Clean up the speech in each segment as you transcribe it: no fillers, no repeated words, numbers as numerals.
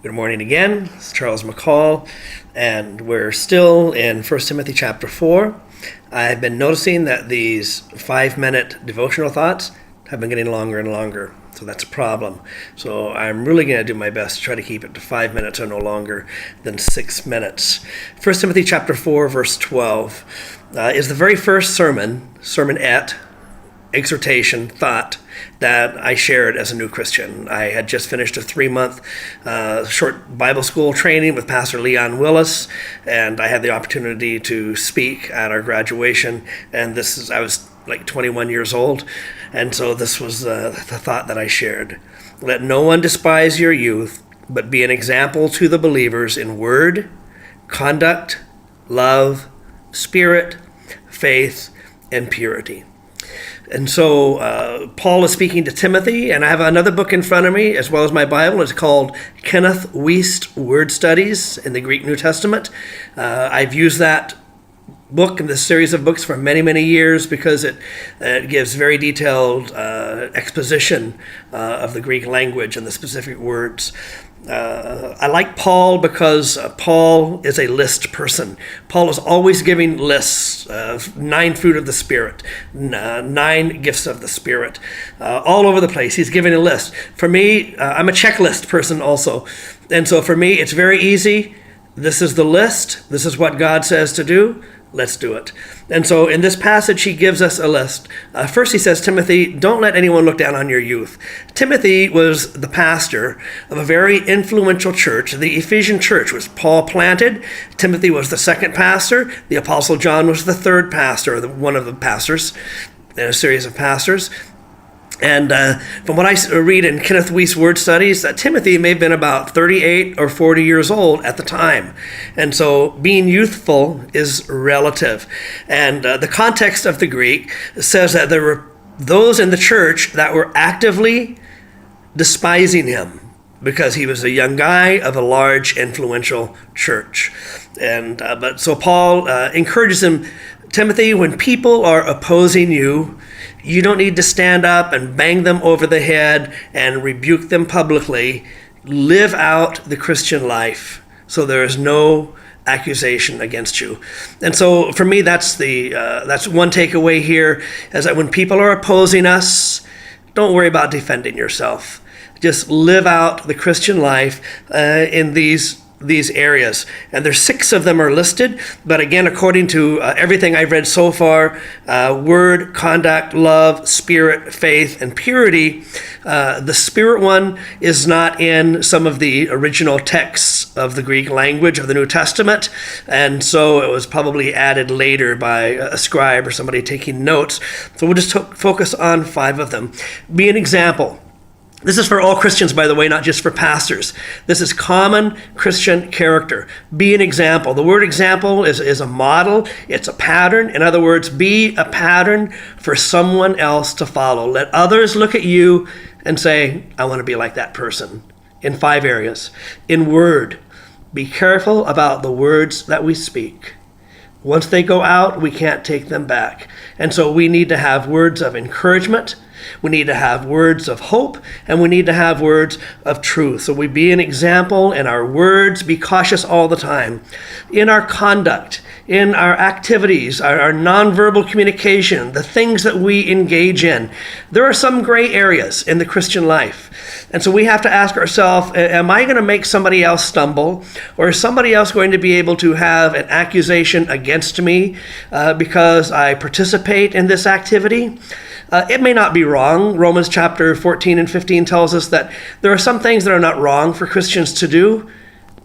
Good morning again. It's Charles McCall, and we're still in 1 Timothy chapter 4. I've been noticing that these 5-minute devotional thoughts have been getting longer and longer, so that's a problem. So I'm really going to do my best to try to keep it to 5 minutes or no longer than 6 minutes. 1 Timothy chapter 4, verse 12 is the very first sermonette, exhortation, thought that I shared as a new Christian. I had just finished a 3-month short Bible school training with Pastor Leon Willis, and I had the opportunity to speak at our graduation. And I was like 21 years old, and so this was the thought that I shared. Let no one despise your youth, but be an example to the believers in word, conduct, love, spirit, faith, and purity. And so Paul is speaking to Timothy, and I have another book in front of me, as well as my Bible. It's called Kenneth Wuest Word Studies in the Greek New Testament. I've used that book and this series of books for many, many years because it gives very detailed exposition of the Greek language and the specific words. I like Paul because Paul is a list person. Paul is always giving lists of 9 fruit of the Spirit, 9 gifts of the Spirit, all over the place. He's giving a list. For me, I'm a checklist person also. And so for me, it's very easy. This is the list. This is what God says to do. Let's do it. And so in this passage, he gives us a list. First, he says, Timothy, don't let anyone look down on your youth. Timothy was the pastor of a very influential church, the Ephesian church, which Paul planted. Timothy was the second pastor. The Apostle John was the third pastor, or one of the pastors in a series of pastors. And from what I read in Kenneth Wuest Word Studies, that Timothy may have been about 38 or 40 years old at the time. And so being youthful is relative. And the context of the Greek says that there were those in the church that were actively despising him because he was a young guy of a large, influential church. And so Paul encourages him, Timothy, when people are opposing you, you don't need to stand up and bang them over the head and rebuke them publicly. Live out the Christian life so there is no accusation against you. And so for me, that's one takeaway here, is that when people are opposing us, don't worry about defending yourself. Just live out the Christian life in these areas. And there's 6 of them are listed, but again, according to everything I've read so far, word, conduct, love, spirit, faith, and purity, the spirit one is not in some of the original texts of the Greek language of the New Testament, and so it was probably added later by a scribe or somebody taking notes. So we'll just focus on 5 of them. Be an example. This is for all Christians, by the way, not just for pastors. This is common Christian character. Be an example. The word example is a model. It's a pattern. In other words, be a pattern for someone else to follow. Let others look at you and say, I want to be like that person. In 5 areas. In word, be careful about the words that we speak. Once they go out, we can't take them back. And so we need to have words of encouragement. We need to have words of hope, and we need to have words of truth. So we be an example in our words, be cautious all the time. In our conduct, in our activities, our nonverbal communication, the things that we engage in, there are some gray areas in the Christian life. And so we have to ask ourselves, am I going to make somebody else stumble? Or is somebody else going to be able to have an accusation against me because I participate in this activity? It may not be wrong. Romans chapter 14 and 15 tells us that there are some things that are not wrong for Christians to do,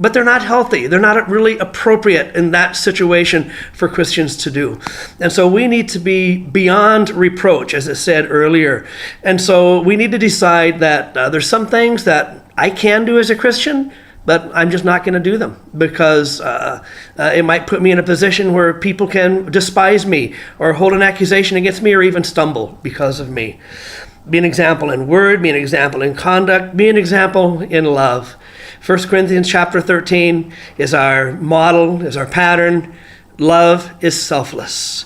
but they're not healthy. They're not really appropriate in that situation for Christians to do. And so we need to be beyond reproach, as it said earlier. And so we need to decide that there's some things that I can do as a Christian, but I'm just not going to do them because it might put me in a position where people can despise me or hold an accusation against me or even stumble because of me. Be an example in word, be an example in conduct, be an example in love. 1 Corinthians chapter 13 is our model, is our pattern. Love is selfless.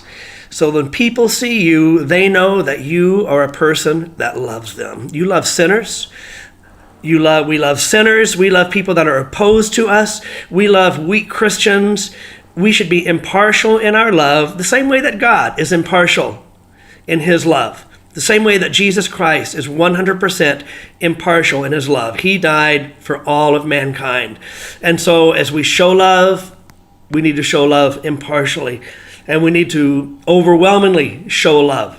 So when people see you, they know that you are a person that loves them. You love sinners. We love sinners. We love people that are opposed to us. We love weak Christians. We should be impartial in our love, the same way that God is impartial in his love. The same way that Jesus Christ is 100% impartial in his love. He died for all of mankind. And so as we show love, we need to show love impartially. And we need to overwhelmingly show love.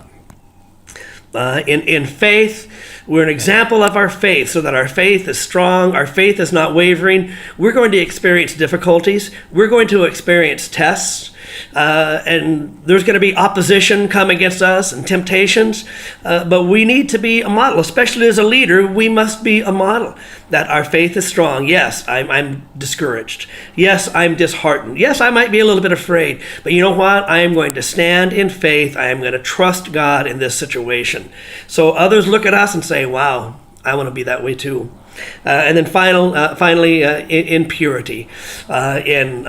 In faith, we're an example of our faith, so that our faith is strong, our faith is not wavering. We're going to experience difficulties. We're going to experience tests. And there's going to be opposition come against us and temptations. But we need to be a model, especially as a leader. We must be a model that our faith is strong. Yes, I'm discouraged. Yes, I'm disheartened. Yes, I might be a little bit afraid. But you know what? I am going to stand in faith. I am going to trust God in this situation. So others look at us and say, wow, I want to be that way too. And then finally, in purity, in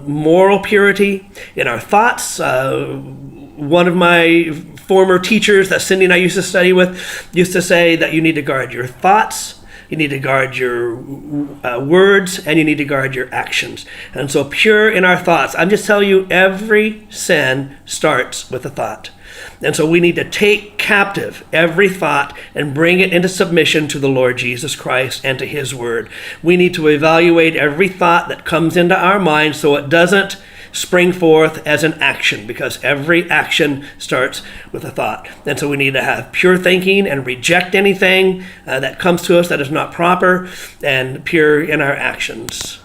moral purity, in our thoughts. One of my former teachers that Cindy and I used to study with used to say that you need to guard your thoughts, you need to guard your words, and you need to guard your actions. And so pure in our thoughts. I'm just telling you, every sin starts with a thought. And so we need to take captive every thought and bring it into submission to the Lord Jesus Christ and to his word. We need to evaluate every thought that comes into our mind so it doesn't spring forth as an action, because every action starts with a thought. And so we need to have pure thinking and reject anything that comes to us that is not proper, and pure in our actions.